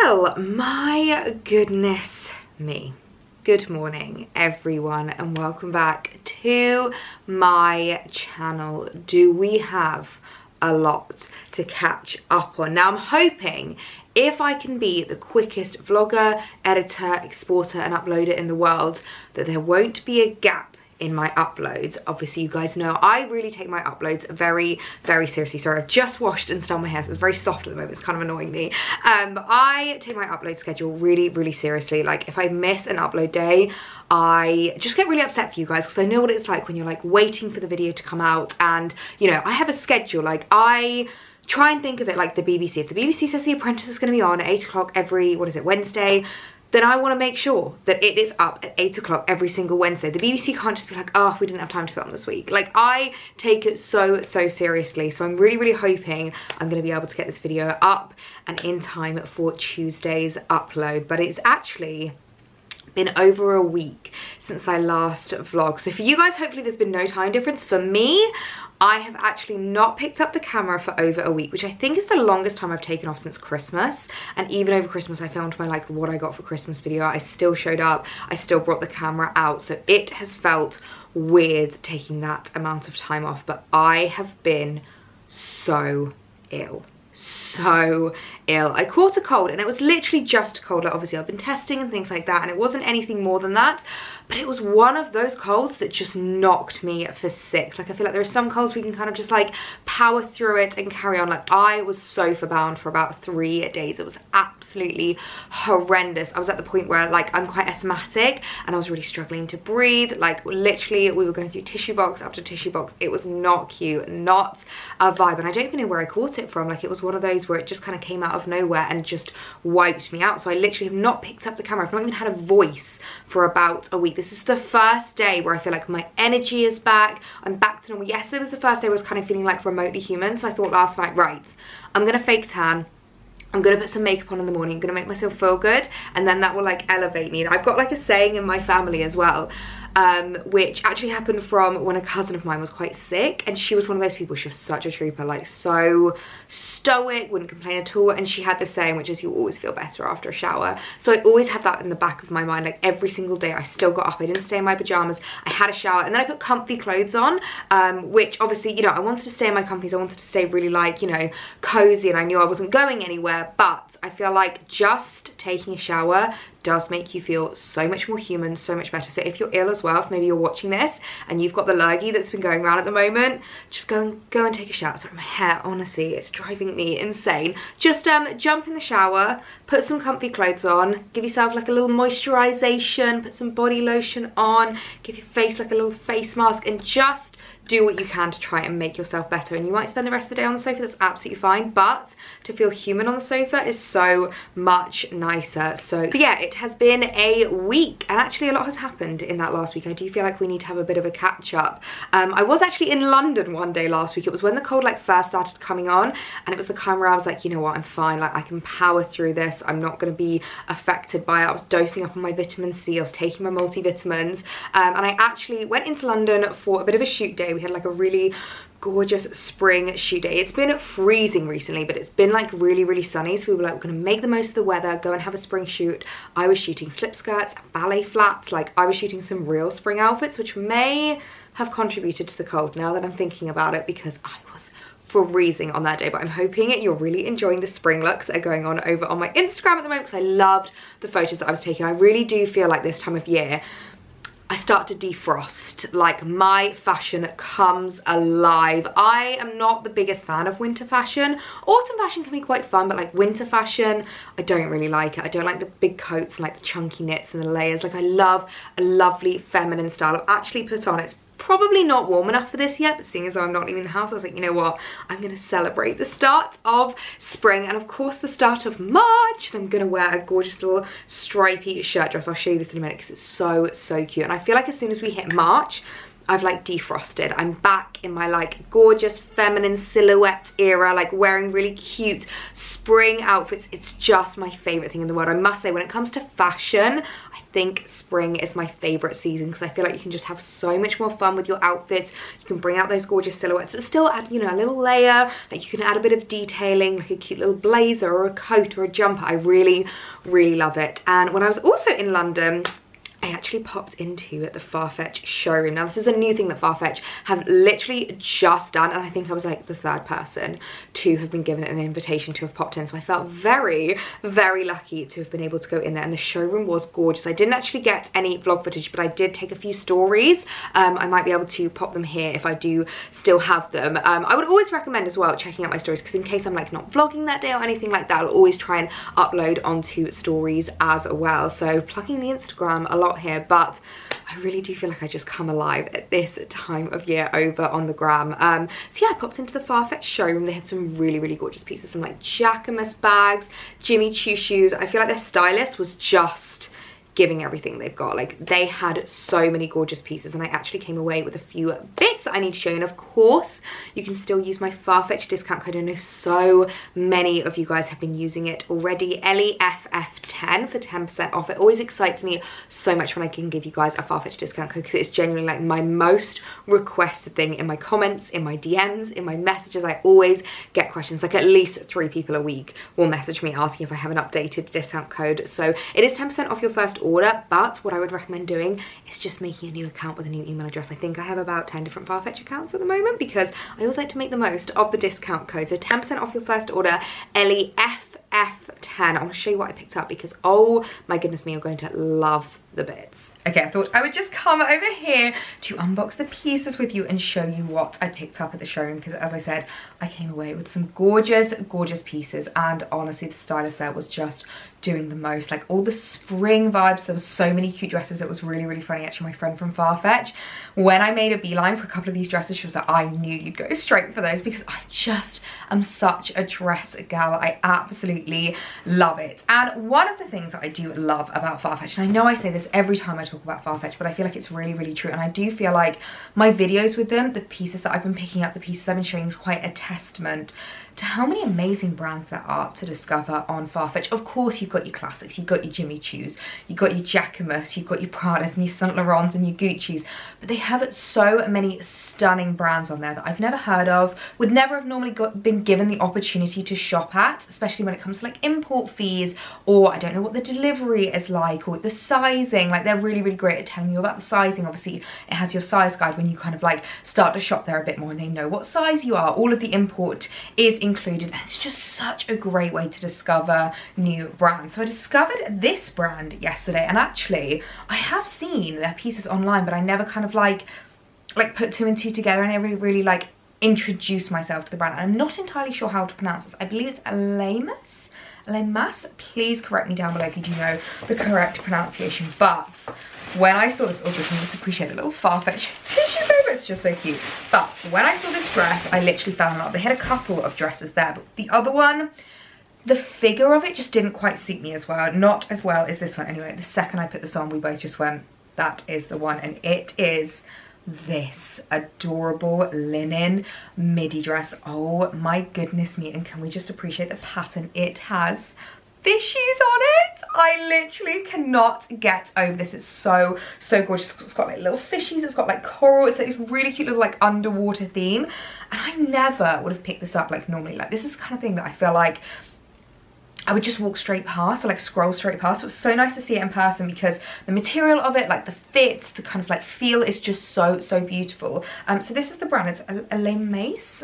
Well, my goodness me. Good morning everyone and welcome back to my channel. Do we have a lot to catch up on? Now I'm hoping if I can be the quickest vlogger, editor, exporter and uploader in the world, that there won't be a gap in my uploads. Obviously you guys know I really take my uploads very seriously. Sorry, I've just washed and styled my hair so it's very soft at the moment. It's kind of annoying me. But I take my upload schedule really seriously. Like if I miss an upload day, I just get really upset for you guys because I know what it's like when you're like waiting for the video to come out, and you know I have a schedule. Like I try and think of it like the BBC. If the BBC says The Apprentice is going to be on at 8 o'clock every, what is it, Wednesday, then I want to make sure that it is up at 8 o'clock every single Wednesday. The BBC can't just be like, oh, we didn't have time to film this week. Like, I take it so seriously. So I'm really hoping I'm going to be able to get this video up and in time for Tuesday's upload. But it's actually been over a week since I last vlogged. So for you guys, hopefully there's been no time difference. For me, I have actually not picked up the camera for over a week, which I think is the longest time I've taken off since Christmas. And even over Christmas, I filmed my like what I got for Christmas video. I still showed up, I still brought the camera out. So it has felt weird taking that amount of time off, but I have been so ill. I caught a cold, and it was literally just a cold. Like obviously I've been testing and things like that, and it wasn't anything more than that, but it was one of those colds that just knocked me for six. Like I feel like there are some colds we can kind of just like power through it and carry on. Like I was sofa bound for about 3 days. It was absolutely horrendous. I was at the point where like I'm quite asthmatic and I was really struggling to breathe. Like literally we were going through tissue box after tissue box. It was not cute, not a vibe, and I don't even know where I caught it from. Like it was one of those where it just kind of came out of nowhere and just wiped me out. So I literally have not picked up the camera. I've not even had a voice for about a week. This is the first day where I feel like my energy is back. I'm back to normal. Yesterday was the first day where I was kind of feeling like remotely human. So I thought last night, right, I'm gonna fake tan. I'm gonna put some makeup on in the morning. I'm gonna make myself feel good, and then that will like elevate me. I've got like a saying in my family as well, which actually happened from when a cousin of mine was quite sick, and she was one of those people, she was such a trooper, like so stoic, wouldn't complain at all, and she had this saying which is you always feel better after a shower. So I always have that in the back of my mind. Like every single day I still got up, I didn't stay in my pajamas, I had a shower, and then I put comfy clothes on, which obviously, you know, I wanted to stay in my comfies, I wanted to stay really like, you know, cozy, and I knew I wasn't going anywhere, but I feel like just taking a shower does make you feel so much more human, so much better. So if you're ill as well, if maybe you're watching this and you've got the lurgy that's been going around at the moment, just go and take a shower. Sorry, my hair, honestly, it's driving me insane. Just jump in the shower, put some comfy clothes on, give yourself like a little moisturization, put some body lotion on, give your face like a little face mask, and just do what you can to try and make yourself better. And you might spend the rest of the day on the sofa, that's absolutely fine, but to feel human on the sofa is so much nicer. So yeah, it has been a week, and actually a lot has happened in that last week. I do feel like we need to have a bit of a catch up. I was actually in London one day last week. It was when the cold like first started coming on, and it was the time where I was like, you know what, I'm fine, like I can power through this, I'm not going to be affected by it. I was dosing up on my vitamin C, I was taking my multivitamins, and I actually went into London for a bit of a shoot day. We had like a really gorgeous spring shoot day. It's been freezing recently, but it's been like really sunny, so we were like, we're gonna make the most of the weather, go and have a spring shoot. I was shooting slip skirts, ballet flats, like I was shooting some real spring outfits, which may have contributed to the cold now that I'm thinking about it, because I was freezing on that day. But I'm hoping you're really enjoying the spring looks that are going on over on my Instagram at the moment, because I loved the photos that I was taking. I really do feel like this time of year I start to defrost, like my fashion comes alive. I am not the biggest fan of winter fashion. Autumn fashion can be quite fun, but like winter fashion, I don't really like it. I don't like the big coats and like the chunky knits and the layers. Like I love a lovely feminine style. I've actually put on, it's probably not warm enough for this yet, but seeing as though I'm not leaving the house, I was like, you know what, I'm gonna celebrate the start of spring and of course the start of March, and I'm gonna wear a gorgeous little stripy shirt dress. I'll show you this in a minute because it's so cute, and I feel like as soon as we hit March, I've like defrosted. I'm back in my like gorgeous feminine silhouette era, like wearing really cute spring outfits. It's just my favorite thing in the world. I must say, when it comes to fashion, I think spring is my favorite season because I feel like you can just have so much more fun with your outfits. You can bring out those gorgeous silhouettes but still add, you know, a little layer. Like you can add a bit of detailing, like a cute little blazer or a coat or a jumper. I really, really love it. And when I was also in London, I actually popped into the Farfetch showroom. Now this is a new thing that Farfetch have literally just done, and I think I was like the third person to have been given an invitation to have popped in, so I felt very, very lucky to have been able to go in there, and the showroom was gorgeous. I didn't actually get any vlog footage, but I did take a few stories. I might be able to pop them here if I do still have them. I would always recommend as well checking out my stories, because in case I'm like not vlogging that day or anything like that, I'll always try and upload onto stories as well. So plugging the Instagram a lot here, but I really do feel like I just come alive at this time of year over on the gram. So yeah, I popped into the Farfetch showroom. They had some really, really gorgeous pieces, some like Jacquemus bags, Jimmy Choo shoes. I feel like their stylist was just giving everything they've got. Like they had so many gorgeous pieces, and I actually came away with a few bits that I need to show you. And of course you can still use my Farfetch discount code. I know so many of you guys have been using it already, ELLIEFF10 for 10% off. It always excites me so much when I can give you guys a Farfetch discount code, because it's genuinely like my most requested thing in my comments, in my DMs, in my messages. I always get questions, like at least 3 people a week will message me asking if I have an updated discount code. So it is 10% off your first order, but what I would recommend doing is just making a new account with a new email address. I think I have about 10 different Farfetch accounts at the moment, because I always like to make the most of the discount code. So 10% off your first order, ELLIEFF10. I want to show you what I picked up, because oh my goodness me, you're going to love the bits. Okay, I thought I would just come over here to unbox the pieces with you and show you what I picked up at the showroom, because as I said, I came away with some gorgeous, gorgeous pieces, and honestly the stylist there was just doing the most. Like all the spring vibes, there was so many cute dresses. It was really, really funny. Actually, my friend from Farfetch, when I made a beeline for a couple of these dresses, she was like, I knew you'd go straight for those, because I just am such a dress gal. I absolutely love it. And one of the things that I do love about Farfetch, and I know I say this every time I talk about Farfetch, but I feel like it's really, really true, and I do feel like my videos with them, the pieces that I've been picking up, the pieces I've been showing, is quite a testament to how many amazing brands there are to discover on Farfetch. Of course, you've got your classics, you've got your Jimmy Choos, you've got your Jacquemus, you've got your Pradas and your Saint Laurents and your Gucci's, but they have so many stunning brands on there that I've never heard of, would never have normally been given the opportunity to shop at, especially when it comes to like import fees, or I don't know what the delivery is like, or the sizing. Like they're really, really great at telling you about the sizing. Obviously it has your size guide when you kind of like start to shop there a bit more, and they know what size you are. All of the import is included, and it's just such a great way to discover new brands. So I discovered this brand yesterday, and actually I have seen their pieces online, but I never kind of like put 2 and 2 together, and I really like introduced myself to the brand. I'm not entirely sure how to pronounce this. I believe it's Elemas. Please correct me down below if you do know the correct pronunciation. But when I saw this, also can you just appreciate the little Farfetch tissue paper? It's just so cute. But when I saw this dress, I literally fell in love. They had a couple of dresses there, but the other one, the figure of it just didn't quite suit me as well. Not as well as this one. Anyway, the second I put this on, we both just went, that is the one. And it is this adorable linen midi dress. Oh my goodness me. And can we just appreciate the pattern? It has fishies on it. I literally cannot get over this. It's so gorgeous. It's got like little fishies, it's got like coral, it's like this really cute little like underwater theme, and I never would have picked this up like normally. Like this is the kind of thing that I feel like I would just walk straight past, or like scroll straight past. It was so nice to see it in person, because the material of it, like the fit, the kind of like feel is just so beautiful. So this is the brand, it's Elemas.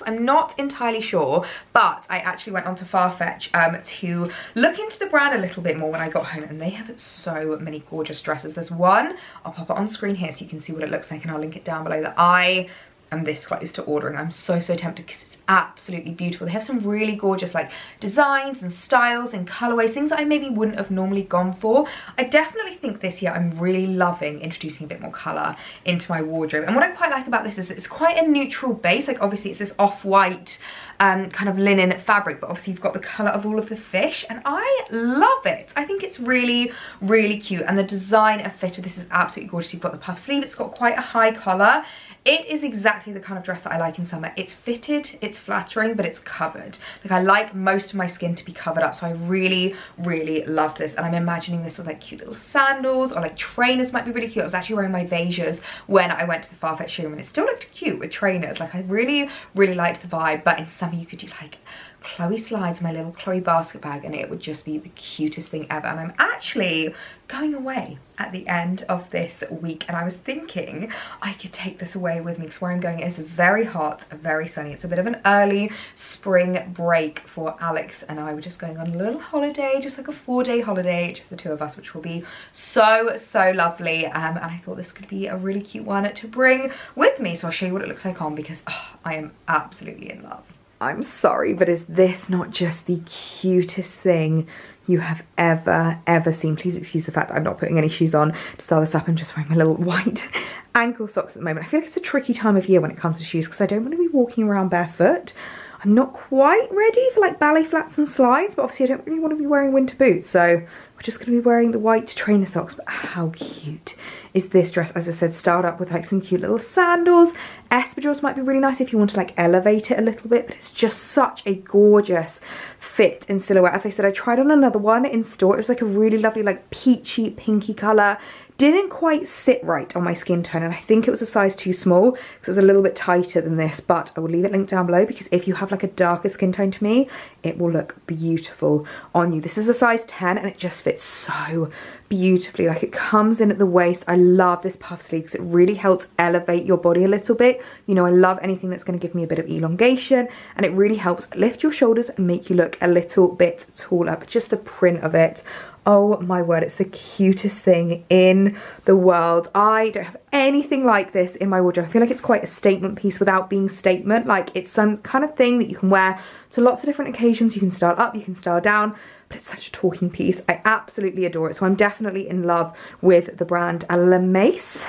I'm not entirely sure, but I actually went onto Farfetch to look into the brand a little bit more when I got home, and they have so many gorgeous dresses. There's one, I'll pop it on screen here so you can see what it looks like, and I'll link it down below, that I am this close to ordering. I'm so tempted, because it's absolutely beautiful. They have some really gorgeous like designs and styles and colorways, things that I maybe wouldn't have normally gone for. I definitely think this year I'm really loving introducing a bit more color into my wardrobe. And what I quite like about this is it's quite a neutral base. Like obviously it's this off-white kind of linen fabric, but obviously you've got the colour of all of the fish, and I love it. I think it's really, really cute, and the design and fit of this is absolutely gorgeous. You've got the puff sleeve, it's got quite a high collar. It is exactly the kind of dress that I like in summer. It's fitted, it's flattering, but it's covered. Like, I like most of my skin to be covered up, so I really, really loved this. And I'm imagining this with like cute little sandals, or like trainers might be really cute. I was actually wearing my beiges when I went to the Farfetch showroom, and it still looked cute with trainers. Like, I really, really liked the vibe. But in summer you could do like Chloe slides, my little Chloe basket bag, and it would just be the cutest thing ever. And I'm actually going away at the end of this week, and I was thinking I could take this away with me, because where I'm going is very hot, very sunny. It's a bit of an early spring break for Alex and I. We're just going on a little holiday, just like a 4-day holiday, just the two of us, which will be so, so lovely. And I thought this could be a really cute one to bring with me. So I'll show you what it looks like on, because I am absolutely in love. I'm sorry, but is this not just the cutest thing you have ever seen? Please excuse the fact that I'm not putting any shoes on to style this up. I'm just wearing my little white ankle socks at the moment. I feel like it's a tricky time of year when it comes to shoes, because I don't want to be walking around barefoot. I'm not quite ready for like ballet flats and slides, but obviously I don't really want to be wearing winter boots, so we're just going to be wearing the white trainer socks. But how cute is this dress? As I said, styled up with like some cute little sandals. Espadrilles might be really nice if you want to like elevate it a little bit, but it's just such a gorgeous fit and silhouette. As I said, I tried on another one in store. It was like a really lovely like peachy pinky colour. Didn't quite sit right on my skin tone, and I think it was a size too small, because it was a little bit tighter than this, but I will leave it linked down below, because if you have like a darker skin tone to me, it will look beautiful on you. This is a size 10 and it just fits so beautifully. Like, it comes in at the waist. I love this puff sleeve because it really helps elevate your body a little bit. You know, I love anything that's going to give me a bit of elongation, and it really helps lift your shoulders and make you look a little bit taller. But just the print of it, oh my word, it's the cutest thing in the world. I don't have anything like this in my wardrobe. I feel like it's quite a statement piece without being statement. Like, it's some kind of thing that you can wear to lots of different occasions. You can style up, you can style down, but it's such a talking piece. I absolutely adore it. So I'm definitely in love with the brand Alamace.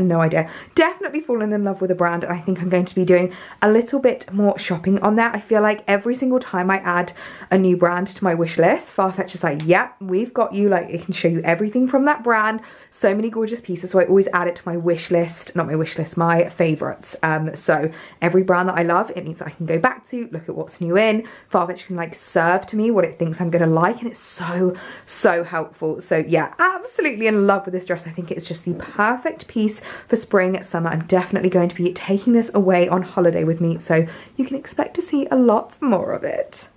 No idea. Definitely fallen in love with the brand, and I think I'm going to be doing a little bit more shopping on there. I feel like every single time I add a new brand to my wish list, Farfetch is like, yep, we've got you. Like, it can show you everything from that brand. So many gorgeous pieces. So I always add it to my wish list, not my wish list, my favorites. So every brand that I love, it means that I can go back to, look at what's new in. Farfetch can like serve to me what it thinks I'm gonna like, and it's so helpful. So yeah, absolutely in love with this dress. I think it's just the perfect piece for spring, summer. I'm definitely going to be taking this away on holiday with me, so you can expect to see a lot more of it.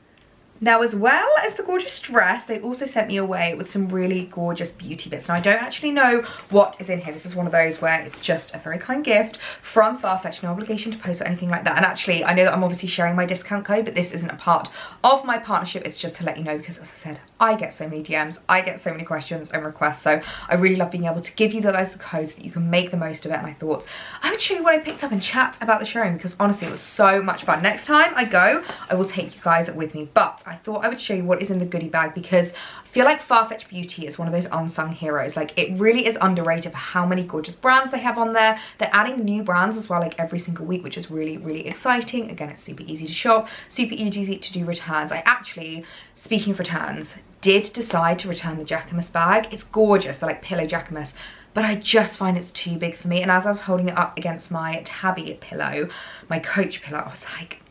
Now, as well as the gorgeous dress, they also sent me away with some really gorgeous beauty bits. Now, I don't actually know what is in here. This is one of those where it's just a very kind gift from Farfetch, no obligation to post or anything like that. And actually, I know that I'm obviously sharing my discount code, but this isn't a part of my partnership. It's just to let you know, because as I said, I get so many DMs, I get so many questions and requests, so I really love being able to give you guys the codes so that you can make the most of it. And I thought I would show you what I picked up and chat about the showroom, because honestly, it was so much fun. Next time I go, I will take you guys with me, but I thought I would show you what is in the goodie bag, because I feel like Farfetch Beauty is one of those unsung heroes. Like, it really is underrated for how many gorgeous brands they have on there. They're adding new brands as well, like every single week, which is really, really exciting. Again, it's super easy to shop, super easy to do returns. I actually, speaking of returns, did decide to return the Jacquemus bag. It's gorgeous, they're like pillow Jacquemus, but I just find it's too big for me. And as I was holding it up against my Tabby pillow, my Coach pillow, I was like,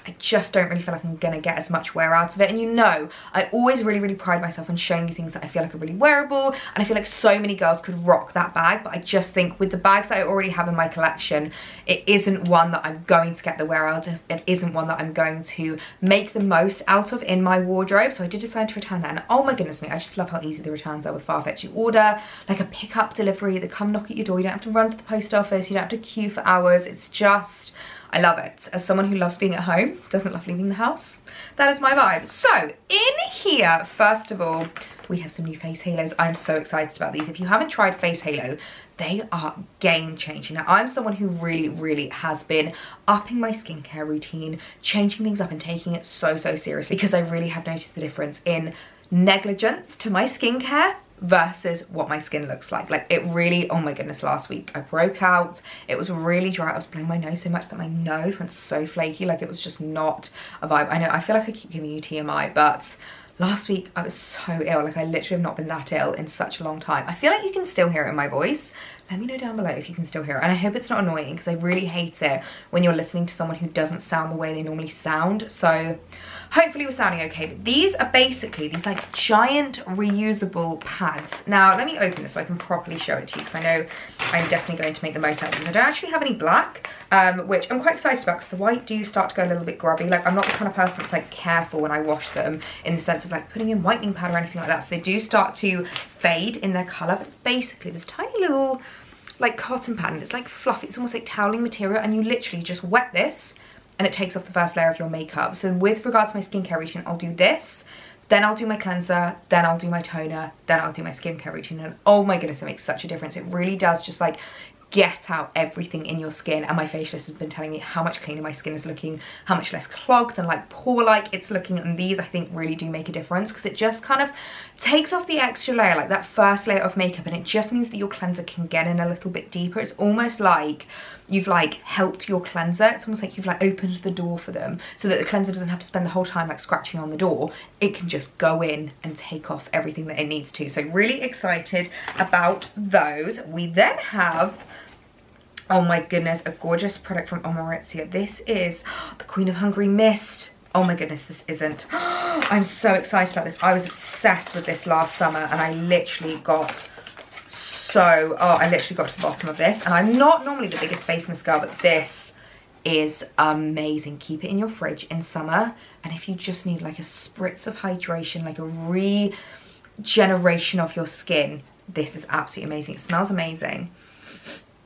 I just don't really feel like I'm gonna get as much wear out of it. And you know, I always really pride myself on showing you things that I feel like are really wearable, and I feel like so many girls could rock that bag. But I just think with the bags that I already have in my collection, it isn't one that I'm going to get the wear out of. It isn't one that I'm going to make the most out of in my wardrobe. So I did decide to return that, and oh my goodness me, I just love how easy the returns are with Farfetch. You order like a pickup delivery, they come knock at your door, you don't have to run to the post office, you don't have to queue for hours. It's just, I love it. As someone who loves being at home, doesn't love leaving the house, that is my vibe. So in here, first of all, we have some new face halos. I'm so excited about these. If you haven't tried face halo, they are game changing. Now, I'm someone who really has been upping my skincare routine, changing things up and taking it so seriously, because I really have noticed the difference in negligence to my skincare versus what my skin looks like. Like it really, oh my goodness, last week I broke out. It was really dry. I was blowing my nose so much that my nose went so flaky. Like it was just not a vibe. I know, I feel like I keep giving you TMI, but last week I was so ill. Like I literally have not been that ill in such a long time. I feel like you can still hear it in my voice. Let me know down below if you can still hear it. And I hope it's not annoying, because I really hate it when you're listening to someone who doesn't sound the way they normally sound. So hopefully we're sounding okay. But these are basically these like giant reusable pads. Now let me open this so I can properly show it to you, because I know I'm definitely going to make the most out of these. I don't actually have any black, which I'm quite excited about, because the white do start to go a little bit grubby. Like I'm not the kind of person that's like careful when I wash them, in the sense of like putting in whitening powder or anything like that. So they do start to fade in their colour. But it's basically this tiny little like cotton pad, and it's like fluffy. It's almost like toweling material, and you literally just wet this and it takes off the first layer of your makeup. So with regards to my skincare routine, I'll do this, then I'll do my cleanser, then I'll do my toner, then I'll do my skincare routine. And oh my goodness, it makes such a difference. It really does just like get out everything in your skin. And my facialist has been telling me how much cleaner my skin is looking, how much less clogged and like pore-like it's looking. And these I think really do make a difference, because it just kind of takes off the extra layer, like that first layer of makeup, and it just means that your cleanser can get in a little bit deeper. It's almost like you've like helped your cleanser. It's almost like you've like opened the door for them, so that the cleanser doesn't have to spend the whole time like scratching on the door. It can just go in and take off everything that it needs to. So really excited about those. We then have, oh my goodness, a gorgeous product from Maurizia. This is the Queen of Hungary Mist. Oh my goodness, this isn't. I'm so excited about this. I was obsessed with this last summer, and I literally got I literally got to the bottom of this. And I'm not normally the biggest face mist girl, but this is amazing. Keep it in your fridge in summer, and if you just need like a spritz of hydration, like a regeneration of your skin, this is absolutely amazing. It smells amazing.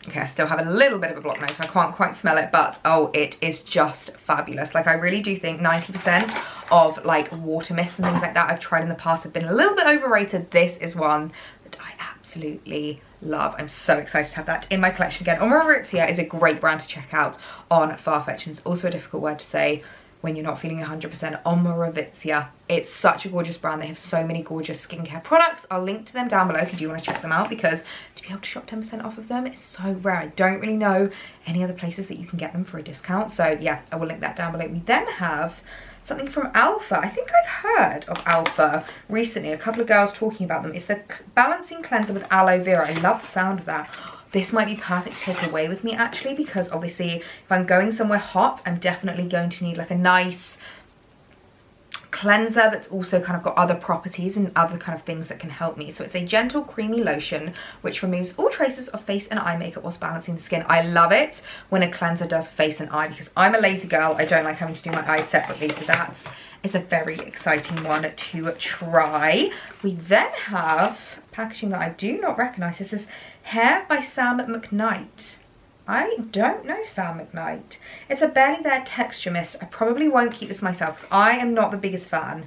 Okay, I still have a little bit of a blocked nose, so I can't quite smell it, but oh, it is just fabulous. Like I really do think 90% of like water mists and things like that I've tried in the past have been a little bit overrated. This is one that I absolutely love. I'm so excited to have that in my collection again. Maurizia is a great brand to check out on Farfetch, and it's also a difficult word to say when you're not feeling 100%. Maurizia. It's such a gorgeous brand. They have so many gorgeous skincare products. I'll link to them down below if you do want to check them out, because to be able to shop 10% off of them is so rare. I don't really know any other places that you can get them for a discount. So yeah, I will link that down below. We then have something from Alpha. I think I've heard of Alpha recently. A couple of girls talking about them. It's the Balancing Cleanser with Aloe Vera. I love the sound of that. This might be perfect to take away with me actually, because obviously if I'm going somewhere hot, I'm definitely going to need like a nice cleanser that's also kind of got other properties and other kind of things that can help me. So it's a gentle creamy lotion which removes all traces of face and eye makeup whilst balancing the skin. I love it when a cleanser does face and eye, because I'm a lazy girl. I don't like having to do my eyes separately, so that is a very exciting one to try. We then have packaging that I do not recognise. This is Hair by Sam McKnight. I don't know Sam McKnight. It's a barely there texture mist. I probably won't keep this myself, because I am not the biggest fan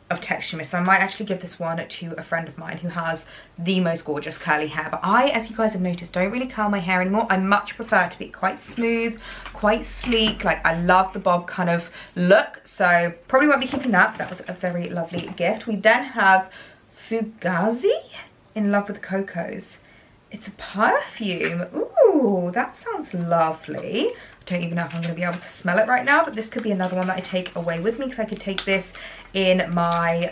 of texture mist. I might actually give this one to a friend of mine who has the most gorgeous curly hair. But I, as you guys have noticed, don't really curl my hair anymore. I much prefer to be quite smooth, quite sleek. Like I love the bob kind of look. So probably won't be keeping that. That was a very lovely gift. We then have Fugazi, In Love with Cocos. It's a perfume. Ooh, that sounds lovely. I don't even know if I'm going to be able to smell it right now, but this could be another one that I take away with me, because I could take this in my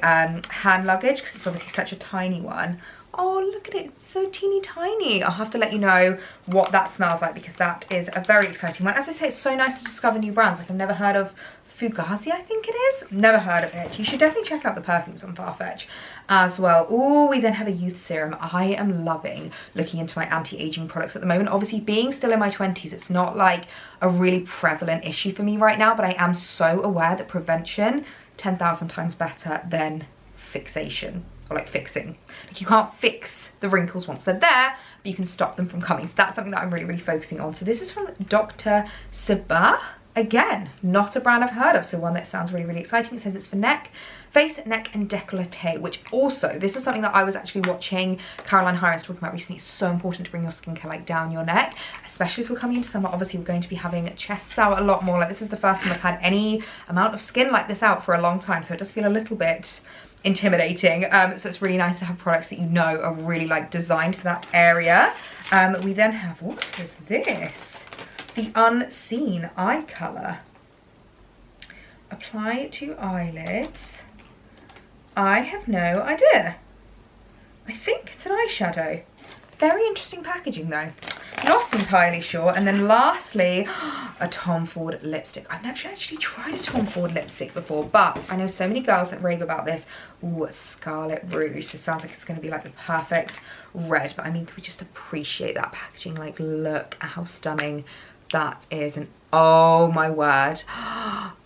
hand luggage, because it's obviously such a tiny one. Oh, look at it. It's so teeny tiny. I'll have to let you know what that smells like, because that is a very exciting one. As I say, it's so nice to discover new brands. Like I've never heard of Fugazi, I think it is. Never heard of it. You should definitely check out the perfumes on Farfetch as well. Oh, we then have a youth serum. I am loving looking into my anti-aging products at the moment. Obviously, being still in my 20s, it's not like a really prevalent issue for me right now, but I am so aware that prevention 10,000 times better than fixation, or like fixing. Like you can't fix the wrinkles once they're there, but you can stop them from coming. So that's something that I'm really focusing on. So this is from Dr. Sabah. again, not a brand I've heard of, so one that sounds really, really exciting. It says it's for neck, face, neck, and décolleté, which also, this is something that I was actually watching Caroline Hirons talking about recently. It's so important to bring your skincare like down your neck, especially as we're coming into summer. Obviously, we're going to be having chests out a lot more. Like, this is the first time I've had any amount of skin like this out for a long time, so it does feel a little bit intimidating. So it's really nice to have products that you know are really like designed for that area. We then have, what is this? The Unseen Eye Colour. Apply to eyelids. I have no idea. I think it's an eyeshadow. Very interesting packaging though. Not entirely sure. And then lastly, a Tom Ford lipstick. I've never actually tried a Tom Ford lipstick before, but I know so many girls that rave about this. Ooh, Scarlet Rouge. This sounds like it's going to be like the perfect red, but I mean, can we just appreciate that packaging? Like, look at how stunning that is. And oh my word,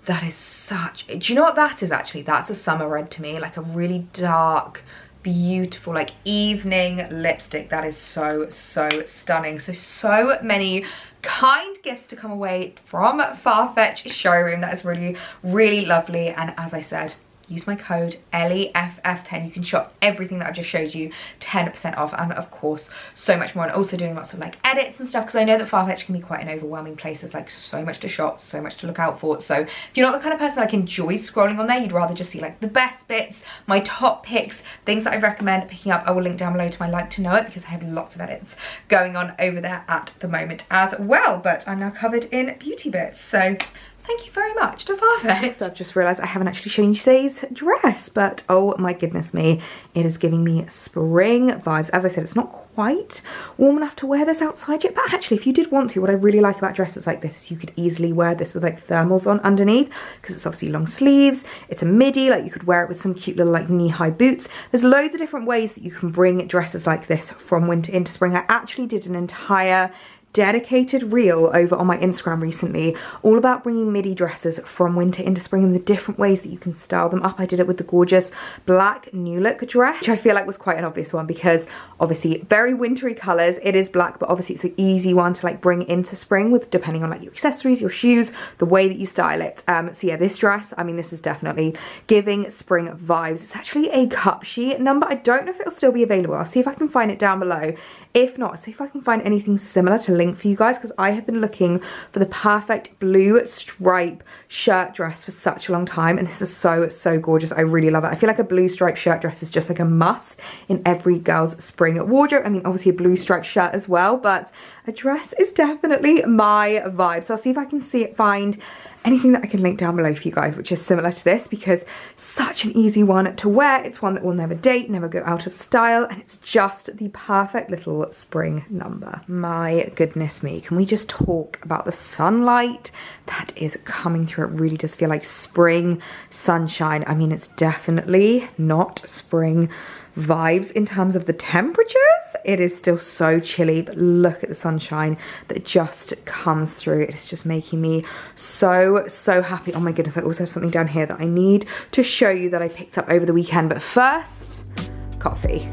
that is such, do you know what that is actually? That's a summer red to me, like a really dark, beautiful, like evening lipstick. That is so, so stunning. So many kind gifts to come away from Farfetch showroom. That is really, really lovely. And as I said, use my code ELLIEFF10. You can shop everything that I've just showed you 10% off, and of course so much more. And also doing lots of like edits and stuff, because I know that Farfetch can be quite an overwhelming place. There's like so much to shop, so much to look out for. So if you're not the kind of person that like enjoys scrolling on there, you'd rather just see like the best bits, my top picks, things that I recommend picking up, I will link down below to my like to know it, because I have lots of edits going on over there at the moment as well. But I'm now covered in beauty bits, so thank you very much to Farfetch. So I've just realised I haven't actually shown you today's dress, but oh my goodness me, it is giving me spring vibes. As I said, it's not quite warm enough to wear this outside yet, but actually if you did want to, what I really like about dresses like this is you could easily wear this with like thermals on underneath, because it's obviously long sleeves, it's a midi, like you could wear it with some cute little like knee-high boots. There's loads of different ways that you can bring dresses like this from winter into spring. I actually did an entire dedicated reel over on my Instagram recently, all about bringing midi dresses from winter into spring and the different ways that you can style them up. I did it with the gorgeous black New Look dress, which I feel like was quite an obvious one, because obviously very wintry colours. It is black, but obviously it's an easy one to like bring into spring with, depending on like your accessories, your shoes, the way that you style it. So yeah, this dress, I mean, this is definitely giving spring vibes. It's actually a cup sheet number. I don't know if it'll still be available. I'll see if I can find it down below. If not, see if I can find anything similar to link for you guys, because I have been looking for the perfect blue stripe shirt dress for such a long time, and this is so, so gorgeous. I really love it. I feel like a blue striped shirt dress is just like a must in every girl's spring wardrobe. I mean, obviously a blue striped shirt as well, but a dress is definitely my vibe. So I'll see if I can find anything that I can link down below for you guys, which is similar to this, because such an easy one to wear. It's one that will never date, never go out of style, and it's just the perfect little spring number. My goodness me, can we just talk about the sunlight that is coming through? It really does feel like spring sunshine. I mean, it's definitely not spring vibes in terms of the temperatures. It is still so chilly, but look at the sunshine that just comes through. It is just making me so, so happy. Oh my goodness, I also have something down here that I need to show you that I picked up over the weekend, but first, coffee.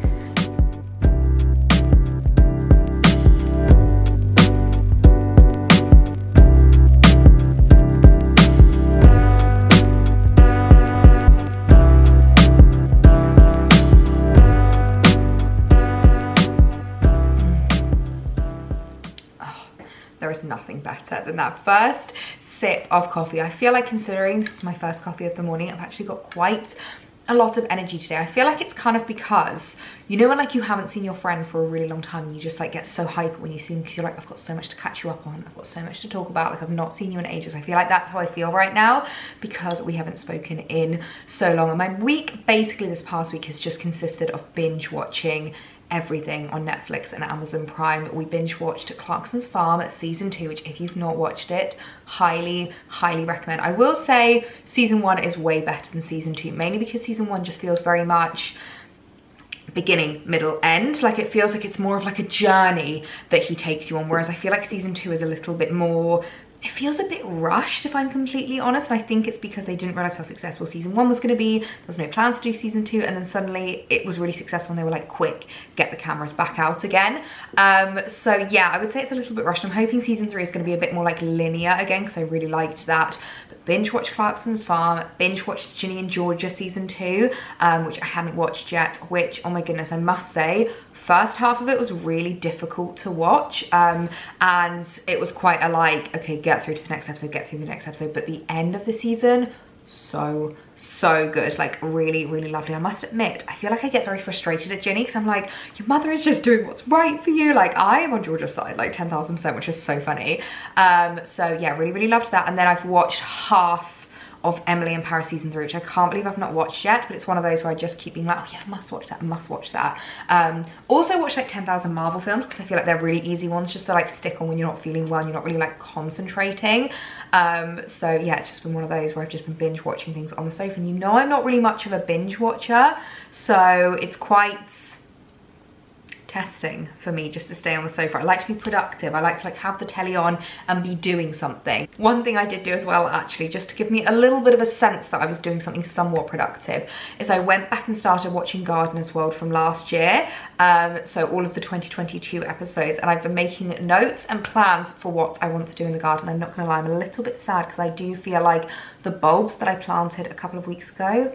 There is nothing better than that first sip of coffee. I feel like, considering this is my first coffee of the morning, I've actually got quite a lot of energy today. I feel like it's kind of because, you know, when like you haven't seen your friend for a really long time and you just like get so hyped when you see them, because you're like, I've got so much to catch you up on, I've got so much to talk about, like I've not seen you in ages. I feel like that's how I feel right now, because we haven't spoken in so long. And my week, basically this past week, has just consisted of binge watching everything on Netflix and Amazon Prime. We binge watched Clarkson's Farm season 2, which if you've not watched it, highly recommend. I will say season 1 is way better than season 2, mainly because season 1 just feels very much beginning, middle, end. Like it feels like it's more of like a journey that he takes you on, whereas I feel like season 2 is a little bit more it feels a bit rushed, if I'm completely honest. I think it's because they didn't realize how successful season 1 was going to be. There was no plans to do season 2, and then suddenly it was really successful and they were like, quick, get the cameras back out again. So yeah, I would say it's a little bit rushed. I'm hoping season 3 is going to be a bit more like linear again, because I really liked that. But binge watched Clarkson's Farm, binge watched Ginny and Georgia season 2, which I hadn't watched yet, which, oh my goodness, I must say, first half of it was really difficult to watch, and it was quite a like, okay, get through to the next episode, get through the next episode. But the end of the season, so good, like really lovely. I must admit, I feel like I get very frustrated at Ginny, because I'm like, your mother is just doing what's right for you. Like, I am on Georgia's side, like 10,000%, which is so funny. So yeah, really loved that. And then I've watched half of Emily in Paris season 3, which I can't believe I've not watched yet, but it's one of those where I just keep being like, oh yeah, I must watch that, I must watch that. Also watched like 10,000 Marvel films, because I feel like they're really easy ones just to like stick on when you're not feeling well and you're not really like concentrating. So yeah, it's just been one of those where I've just been binge watching things on the sofa, and you know I'm not really much of a binge watcher, so it's quite testing for me just to stay on the sofa. I like to be productive. I like to like have the telly on and be doing something. One thing I did do as well, actually, just to give me a little bit of a sense that I was doing something somewhat productive, is I went back and started watching Gardener's World from last year. So all of the 2022 episodes, and I've been making notes and plans for what I want to do in the garden. I'm not gonna lie, I'm a little bit sad because I do feel like the bulbs that I planted a couple of weeks ago,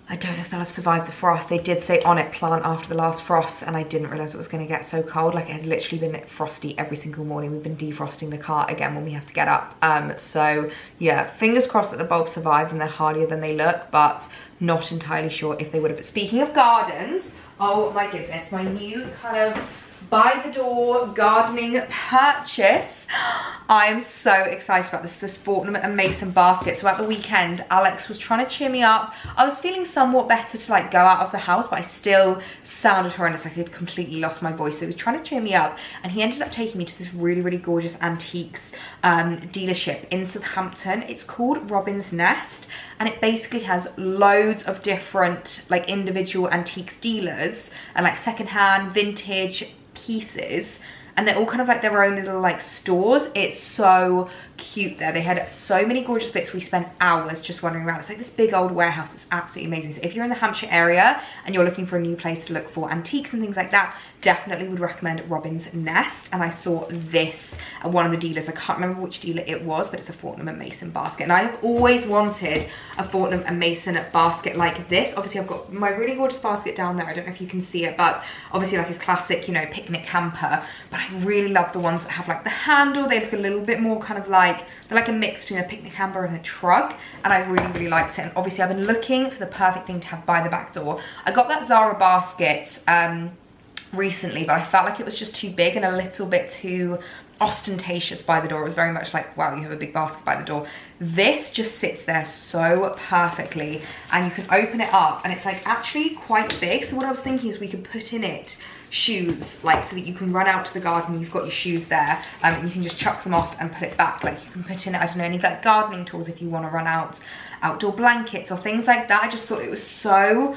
I don't know if they'll have survived the frost. They did say on it, plant after the last frost, and I didn't realise it was going to get so cold. Like, it has literally been frosty every single morning. We've been defrosting the car again when we have to get up. So yeah, fingers crossed that the bulbs survive and they're hardier than they look, but not entirely sure if they would have. But speaking of gardens, oh my goodness, my new kind of by the door gardening purchase. I am so excited about this Fortnum and Mason basket. So at the weekend, Alex was trying to cheer me up. I was feeling somewhat better to like go out of the house, but I still sounded horrendous. Like, I had completely lost my voice. So he was trying to cheer me up, and he ended up taking me to this really gorgeous antiques dealership in Southampton. It's called Robin's Nest, and it basically has loads of different like individual antiques dealers and like secondhand, vintage pieces, and they're all kind of like their own little like stores. It's so cute there. They had so many gorgeous bits. We spent hours just wandering around. It's like this big old warehouse. It's absolutely amazing. So if you're in the Hampshire area and you're looking for a new place to look for antiques and things like that, definitely would recommend Robin's Nest. And I saw this at one of the dealers. I can't remember which dealer it was, but it's a Fortnum and Mason basket, and I've always wanted a Fortnum and Mason basket like this. Obviously I've got my really gorgeous basket down there. I don't know if you can see it, but obviously like a classic, you know, picnic hamper. But I really love the ones that have like the handle. They look a little bit more kind of like, they're like a mix between a picnic hamper and a trug, and I really liked it. And obviously I've been looking for the perfect thing to have by the back door. I got that Zara basket recently, but I felt like it was just too big and a little bit too ostentatious by the door. It was very much like, wow, you have a big basket by the door. This just sits there so perfectly, and you can open it up and it's like actually quite big. So what I was thinking is we could put in it shoes, like, so that you can run out to the garden, you've got your shoes there, and you can just chuck them off and put it back. Like, you can put in, I don't know, any like gardening tools if you want to run out, outdoor blankets or things like that. I just thought it was so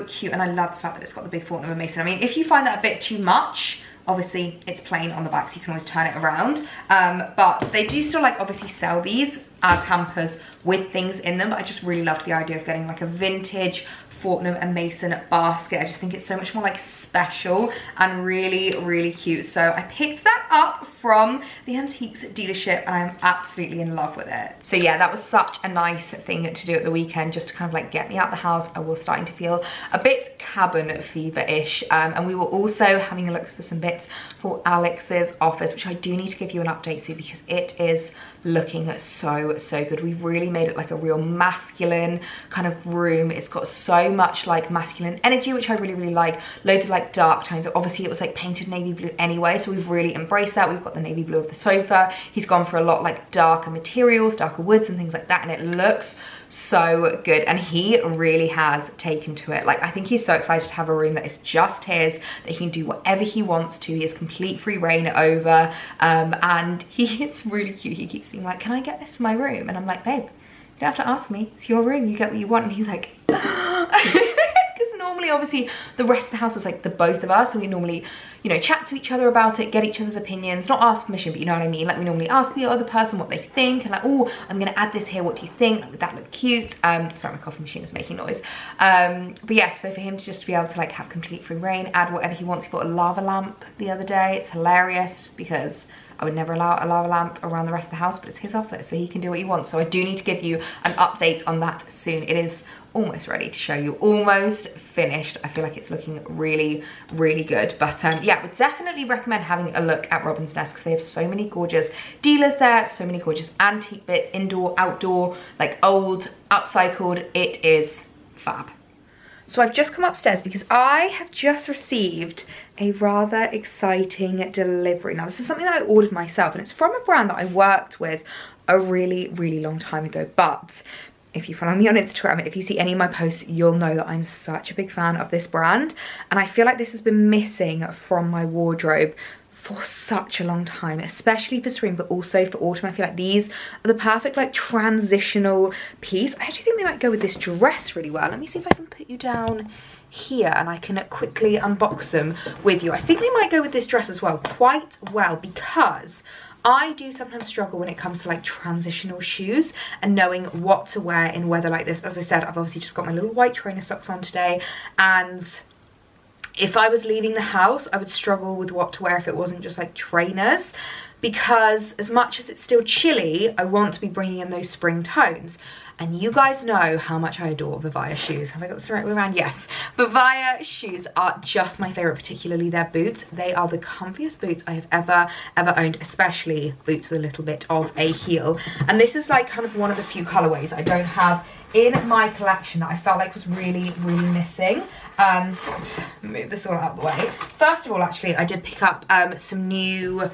cute, and I love the fact that it's got the big Fortnum and Mason. I mean, if you find that a bit too much, obviously it's plain on the back, so you can always turn it around, but they do still like obviously sell these as hampers with things in them. But I just really loved the idea of getting like a vintage Fortnum and Mason basket. I just think it's so much more like special and really cute. So I picked that up from the antiques dealership, and I'm absolutely in love with it. So yeah, that was such a nice thing to do at the weekend, just to kind of like get me out the house. I was starting to feel a bit cabin fever-ish, and we were also having a look for some bits for Alex's office, which I do need to give you an update to, because it is looking so good. We've really made it like a real masculine kind of room. It's got so much like masculine energy, which I really like. Loads of like dark tones. Obviously it was like painted navy blue anyway, so we've really embraced that. We've got the navy blue of the sofa. He's gone for a lot like darker materials, darker woods and things like that, and it looks so good, and he really has taken to it. Like, I think he's so excited to have a room that is just his, that he can do whatever he wants to. He has complete free reign over, and he is really cute. He keeps being like, can I get this for my room? And I'm like, babe, you don't have to ask me, it's your room, you get what you want. And he's like, because normally normally obviously the rest of the house is like the both of us, and we normally, you know, chat to each other about it, get each other's opinions, not ask permission, but you know what I mean, like we normally ask the other person what they think, and like, oh, I'm gonna add this here, what do you think, like, would that look cute? Sorry, my coffee machine is making noise. But yeah, so for him to just be able to like have complete free reign, add whatever he wants. He bought a lava lamp the other day. It's hilarious because I would never allow a lava lamp around the rest of the house, but it's his office, so he can do what he wants. So I do need to give you an update on that soon. It is almost ready to show you, almost finished. I feel like it's looking really, really good. But yeah, would definitely recommend having a look at Robin's Nest because they have so many gorgeous dealers there, so many gorgeous antique bits, indoor, outdoor, like old, upcycled. It is fab. So I've just come upstairs because I have just received a rather exciting delivery. Now this is something that I ordered myself, and it's from a brand that I worked with a really, really long time ago. But if you follow me on Instagram, if you see any of my posts, you'll know that I'm such a big fan of this brand. And I feel like this has been missing from my wardrobe for such a long time, especially for spring, but also for autumn. I feel like these are the perfect like transitional piece. I actually think they might go with this dress really well. Let me see if I can put you down here and I can quickly unbox them with you. I think they might go with this dress as well, quite well, because I do sometimes struggle when it comes to like transitional shoes and knowing what to wear in weather like this. As I said, I've obviously just got my little white trainer socks on today, and if I was leaving the house, I would struggle with what to wear if it wasn't just like trainers, because as much as it's still chilly, I want to be bringing in those spring tones. And you guys know how much I adore Vivaia shoes. Have I got this the right way around? Yes. Vivaia shoes are just my favorite, particularly their boots. They are the comfiest boots I have ever owned, especially boots with a little bit of a heel. And this is like kind of one of the few colorways I don't have in my collection that I felt like was really, really missing. Move this all out of the way. First of all, actually, I did pick up some new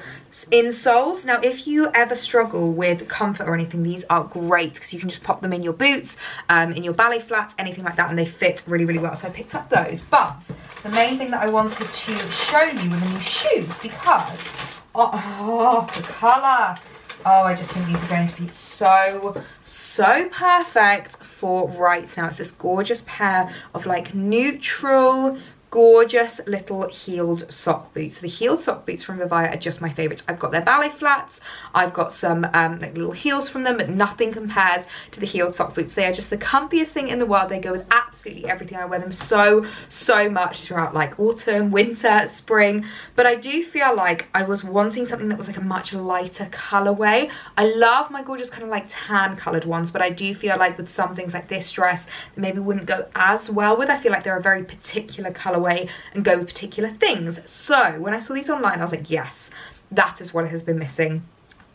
insoles. Now, if you ever struggle with comfort or anything, these are great because you can just pop them in your boots, in your ballet flats, anything like that, and they fit really, really well. So I picked up those. But the main thing that I wanted to show you were the new shoes, because the colour. Oh, I just think these are going to be so perfect for right now. It's this gorgeous pair of like neutral, gorgeous little heeled sock boots. The heeled sock boots from Vivaia are just my favorites. I've got their ballet flats, I've got some like little heels from them, but nothing compares to the heeled sock boots. They are just the comfiest thing in the world. They go with absolutely everything. I wear them so much throughout like autumn, winter, spring, but I do feel like I was wanting something that was like a much lighter colorway. I love my gorgeous kind of like tan colored ones, but I do feel like with some things like this dress, they maybe wouldn't go as well with. I feel like they're a very particular colorway and go with particular things. So when I saw these online, I was like, yes, that is what has been missing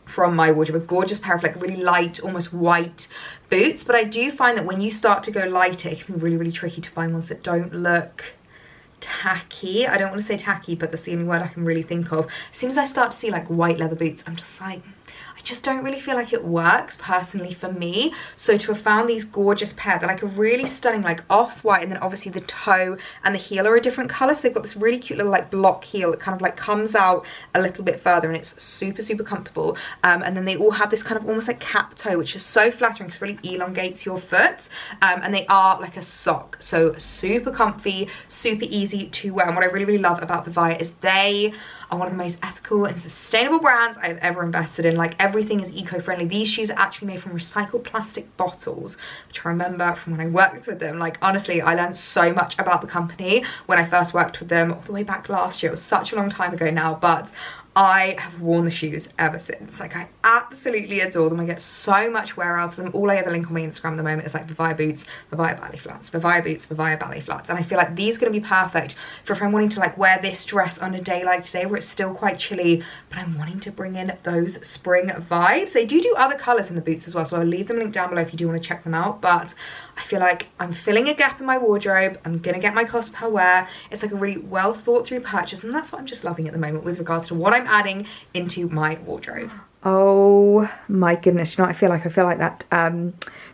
from my wardrobe. A gorgeous pair of like really light, almost white boots. But I do find that when you start to go lighter, it can be really, really tricky to find ones that don't look tacky. I don't want to say tacky, but that's the only word I can really think of. As soon as I start to see like white leather boots, I'm just like, I just don't really feel like it works personally for me. So to have found these gorgeous pair, they're like a really stunning like off-white, and then obviously the toe and the heel are a different colour. So they've got this really cute little like block heel that kind of like comes out a little bit further, and it's super comfortable. And then they all have this kind of almost like cap toe, which is so flattering because it really elongates your foot. And they are like a sock, so super comfy, super easy to wear. And what I really love about Vivaia is they are one of the most ethical and sustainable brands I've ever invested in. Like everything is eco-friendly. These shoes are actually made from recycled plastic bottles, which I remember from when I worked with them. Like honestly, I learned so much about the company when I first worked with them all the way back last year. It was such a long time ago now, but I have worn the shoes ever since. Like I absolutely adore them. I get so much wear out of them. All I ever link on my Instagram at the moment is like Vivaia boots, Vivaia ballet flats, Vivaia boots, Vivaia ballet flats. And I feel like these are going to be perfect for if I'm wanting to like wear this dress on a day like today where it's still quite chilly, but I'm wanting to bring in those spring vibes. They do other colours in the boots as well, so I'll leave them linked down below if you do want to check them out. But I feel like I'm filling a gap in my wardrobe. I'm gonna get my cost per wear. It's like a really well thought through purchase, and that's what I'm just loving at the moment with regards to what I'm adding into my wardrobe. Oh my goodness, you know what I feel like that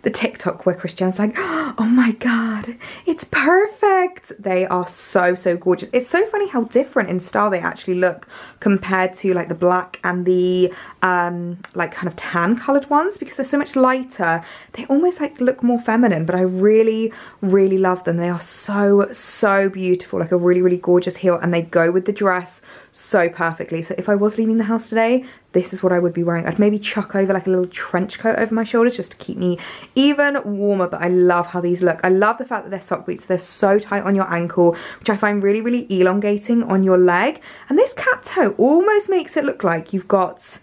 the TikTok where Christian's like, oh my god, it's perfect. perfect. They are so, so gorgeous. It's so funny how different in style they actually look compared to like the black and the like kind of tan coloured ones, because they're so much lighter. They almost like look more feminine, but I really, really love them. They are so, so beautiful, like a really, really gorgeous heel, and they go with the dress so perfectly. So if I was leaving the house today, this is what I would be wearing. I'd maybe chuck over like a little trench coat over my shoulders just to keep me even warmer, but I love how these look. I love the fact that they're sock boots. They're so tight on your ankle, which I find really, really elongating on your leg. And this cap toe almost makes it look like you've got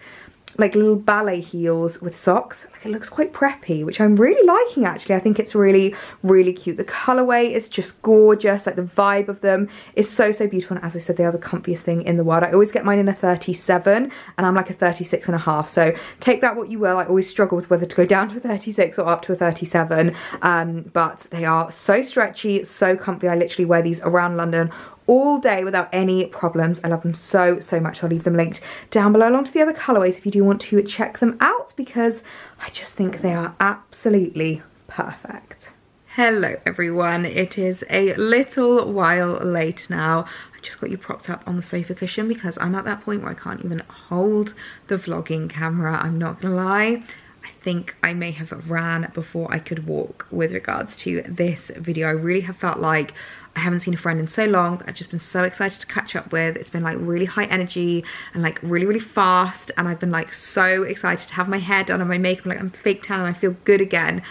like little ballet heels with socks. Like, it looks quite preppy, which I'm really liking actually. I think it's really, really cute. The colorway is just gorgeous. Like the vibe of them is so, so beautiful. And as I said, they are the comfiest thing in the world. I always get mine in a 37 and I'm like a 36 and a half. So take that what you will. I always struggle with whether to go down to a 36 or up to a 37. But they are so stretchy, so comfy. I literally wear these around London all day without any problems. I love them so, so much. I'll leave them linked down below along to the other colorways if you do want to check them out, because I just think they are absolutely perfect. Hello everyone, it is a little while late now. I just got you propped up on the sofa cushion because I'm at that point where I can't even hold the vlogging camera. I'm not gonna lie, I think I may have ran before I could walk with regards to this video. I really have felt like I haven't seen a friend in so long. I've just been so excited to catch up with. It's been like really high energy and like really, really fast. And I've been like so excited to have my hair done and my makeup. Like I'm fake tan and I feel good again.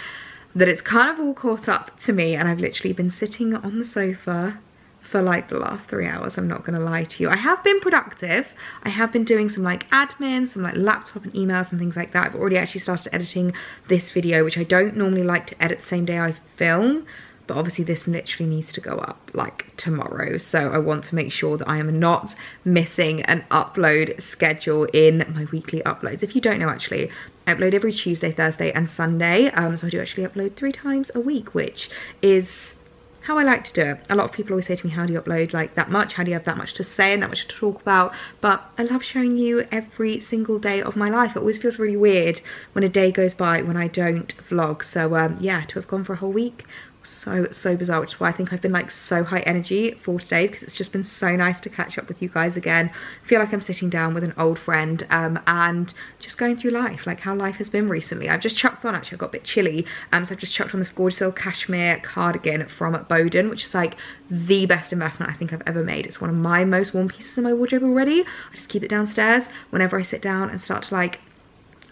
That it's kind of all caught up to me. And I've literally been sitting on the sofa for like the last 3 hours. I'm not gonna lie to you. I have been productive. I have been doing some like admin, some like laptop and emails and things like that. I've already actually started editing this video, which I don't normally like to edit the same day I film. But obviously this literally needs to go up like tomorrow, so I want to make sure that I am not missing an upload schedule in my weekly uploads. If you don't know, actually I upload every Tuesday, Thursday and Sunday, so I do actually upload 3 times a week, which is how I like to do it. A lot of people always say to me, how do you upload like that much? How do you have that much to say and that much to talk about? But I love showing you every single day of my life. It always feels really weird when a day goes by when I don't vlog. So yeah, to have gone for a whole week, so bizarre, which is why I think I've been like so high energy for today, because it's just been so nice to catch up with you guys again. I feel like I'm sitting down with an old friend and just going through life, like how life has been recently. I've just chucked on, actually I got a bit chilly, so I've just chucked on this gorgeous little cashmere cardigan from Boden, which is like the best investment I think I've ever made. It's one of my most worn pieces in my wardrobe already. I just keep it downstairs whenever I sit down and start to like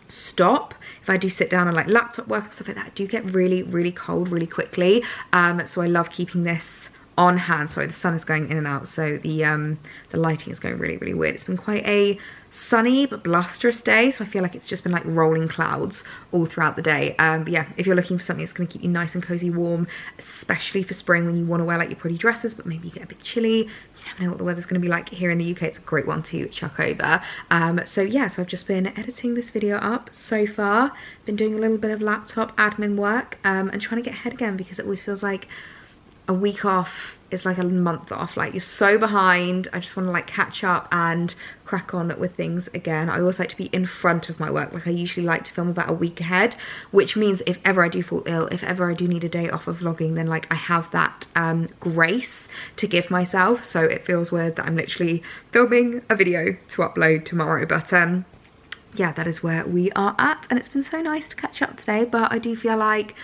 stop. If I do sit down and like laptop work and stuff like that, I do get really, really cold really quickly. So I love keeping this on hand. Sorry, the sun is going in and out, so the lighting is going really, really weird. It's been quite a sunny but blusterous day, so I feel like it's just been like rolling clouds all throughout the day. But yeah, if you're looking for something that's going to keep you nice and cozy warm, especially for spring when you want to wear like your pretty dresses but maybe you get a bit chilly, you never know what the weather's going to be like here in the UK, it's a great one to chuck over. So yeah, so I've just been editing this video up so far, been doing a little bit of laptop admin work and trying to get ahead again, because it always feels like a week off is like a month off. Like you're so behind. I just want to like catch up and crack on with things again. I always like to be in front of my work. Like I usually like to film about a week ahead, which means if ever I do fall ill, if ever I do need a day off of vlogging, then like I have that grace to give myself. So it feels weird that I'm literally filming a video to upload tomorrow, but yeah, that is where we are at, and it's been so nice to catch up today. But I do feel like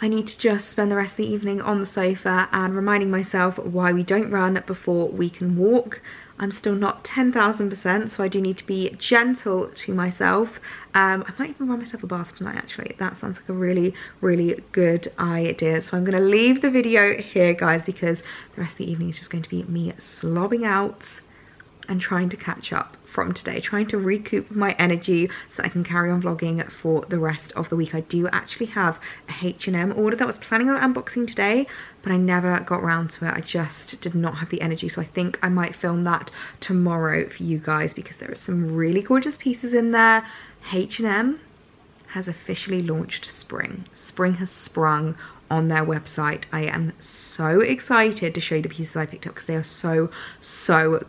I need to just spend the rest of the evening on the sofa and reminding myself why we don't run before we can walk. I'm still not 10,000%, so I do need to be gentle to myself. I might even run myself a bath tonight, actually. That sounds like a really, really good idea. So I'm going to leave the video here, guys, because the rest of the evening is just going to be me slobbing out and trying to catch up from today, trying to recoup my energy so that I can carry on vlogging for the rest of the week. I do actually have a H&M order that I was planning on unboxing today, but I never got around to it. I just did not have the energy, so I think I might film that tomorrow for you guys, because there are some really gorgeous pieces in there. H&M has officially launched spring. Spring has sprung on their website. I am so excited to show you the pieces I picked up because they are so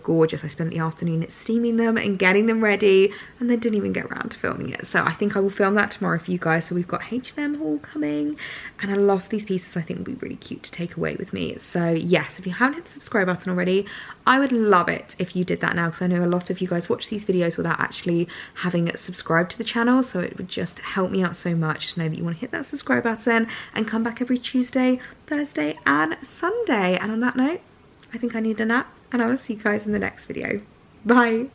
gorgeous. I spent the afternoon steaming them and getting them ready, and then didn't even get around to filming it. So I think I will film that tomorrow for you guys. So we've got H&M haul coming, and a lot of these pieces I think will be really cute to take away with me. So yes, if you haven't hit the subscribe button already, I would love it if you did that now, because I know a lot of you guys watch these videos without actually having subscribed to the channel. So it would just help me out so much to know that you want to hit that subscribe button and come back every Tuesday, Thursday and Sunday. And on that note, I think I need a nap, and I will see you guys in the next video. Bye.